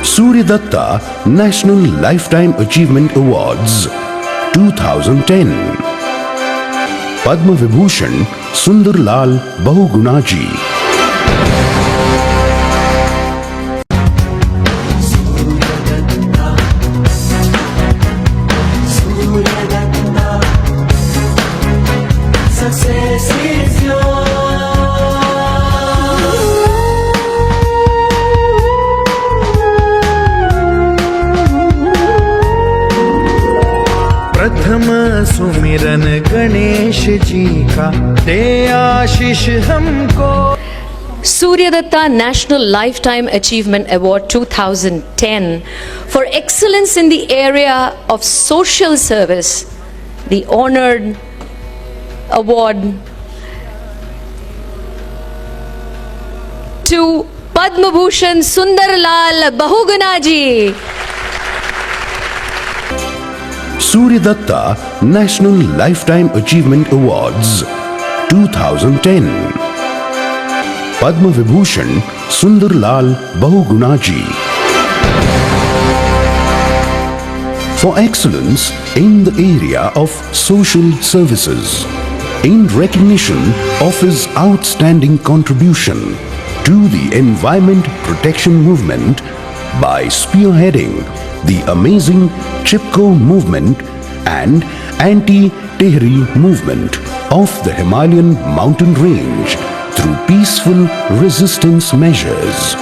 Surya Datta National Lifetime Achievement Awards 2010. Padma Vibhushan Sundar Lal Bahugunaji. Success is yours. प्रथम सुमिरन गणेश जी का दे आशीष हमको। Surya Datta National Lifetime Achievement Award 2010 for excellence in the area of social service. The honored award to Padma Bhushan Sundar Lal Bahugunaji. Surya Datta National Lifetime Achievement Awards 2010. Padma Vibhushan Sundar Lal Bahugunaji. For excellence in the area of social services, in recognition of his outstanding contribution to the environment protection movement by spearheading the amazing Chipko movement and anti-Tehri movement of the Himalayan mountain range through peaceful resistance measures.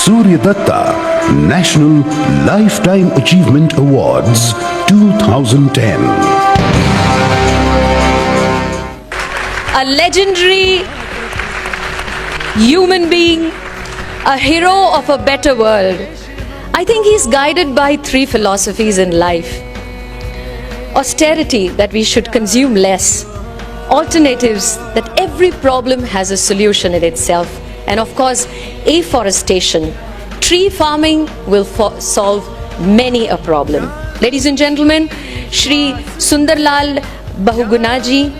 Surya Datta National Lifetime Achievement Awards 2010. A legendary human being, a hero of a better world. I think he's guided by three philosophies in life. Austerity, that we should consume less. Alternatives, that every problem has a solution in itself. And of course, afforestation. Tree farming will solve many a problem. Ladies and gentlemen, Shri Sundar Lal Bahugunaji,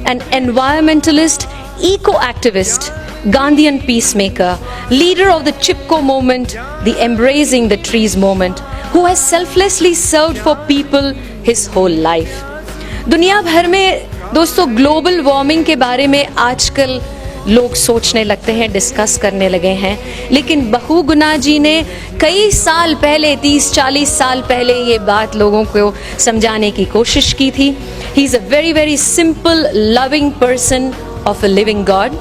an environmentalist, eco-activist, Gandhian peacemaker, leader of the Chipko movement, the Embracing the Trees movement, who has selflessly served for people his whole life. दुनिया भर में दोस्तों global warming के बारे में आजकल लोग सोचने लगते हैं, डिस्कस करने लगे हैं, लेकिन बहुगुना जी ने कई साल पहले 30-40 साल पहले ये बात लोगों को समझाने की कोशिश की थी. He is a very very simple loving person of a living God.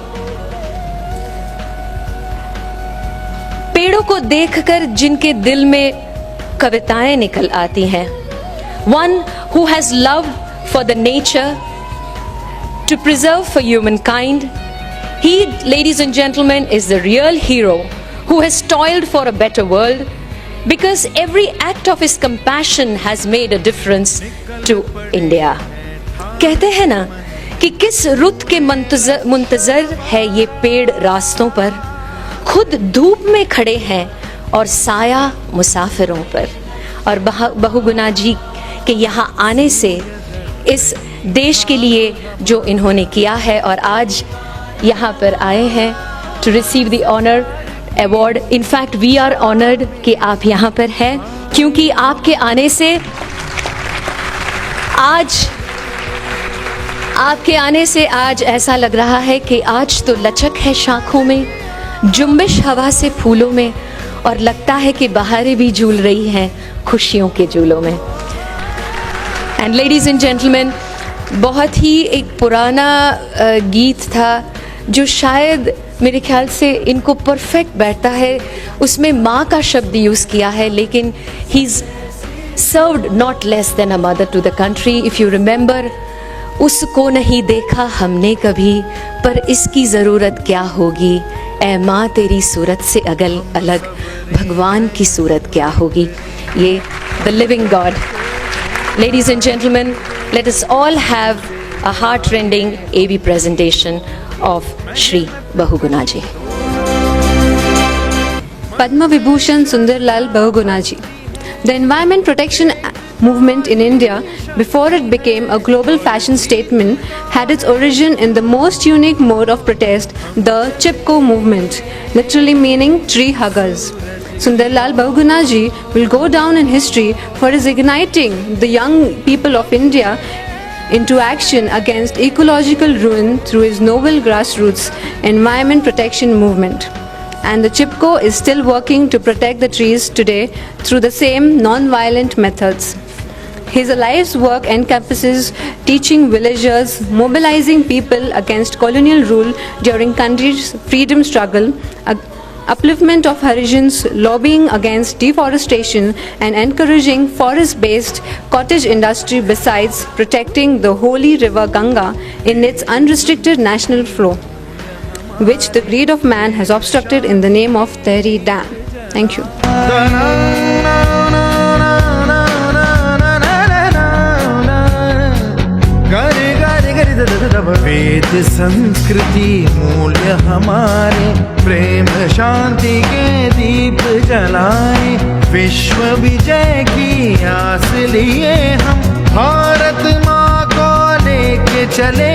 पेड़ों को देखकर जिनके दिल में कविताएं निकल आती हैं. One who has love for the nature to preserve for humankind. He, ladies and gentlemen, is the real hero who has toiled for a better world, because every act of his compassion has made a difference to India. कहते हैं ना कि किस रुत के मुंतजर है ये पेड़ रास्तों पर, खुद धूप में खड़े हैं और साया मुसाफिरों पर. और बहुगुना जी के यहाँ आने से इस देश के लिए जो इन्होंने किया है, और आज यहाँ पर आए हैं to receive the honour award. In fact we are honoured कि आप यहाँ पर हैं, क्योंकि आपके आने से आज ऐसा लग रहा है कि आज तो लचक है शाखों में, जुम्बिश हवा से फूलों में, और लगता है कि बहारें भी झूल रही हैं खुशियों के झूलों में. एंड लेडीज एंड जेंटलमैन, बहुत ही एक पुराना गीत था जो शायद मेरे ख्याल से इनको परफेक्ट बैठता है. उसमें माँ का शब्द यूज़ किया है, लेकिन he is served not less than a mother to the country. If you remember, उसको नहीं देखा हमने कभी, पर इसकी ज़रूरत क्या होगी, ए माँ तेरी सूरत से अलग भगवान की सूरत क्या होगी. ये the living God. Ladies and gentlemen, let us all have a heart-rending AV presentation of Shri Bahuguna ji. Padma Vibhushan Sundar Lal Bahugunaji. The Environment Protection movement in India, before it became a global fashion statement, had its origin in the most unique mode of protest, the Chipko movement, literally meaning tree huggers. Sundarlal Bahuguna ji will go down in history for his igniting the young people of India into action against ecological ruin through his noble grassroots environment protection movement. And the Chipko is still working to protect the trees today through the same non-violent methods. His life's work encompasses teaching villagers, mobilizing people against colonial rule during country's freedom struggle, upliftment of Harijans, lobbying against deforestation, and encouraging forest-based cottage industry, besides protecting the holy river Ganga in its unrestricted national flow, which the greed of man has obstructed in the name of Tehri Dam. Thank you. वेद संस्कृति मूल्य हमारे, प्रेम शांति के दीप जलाए, विश्व विजय की आस लिए हम भारत माँ को लेके चले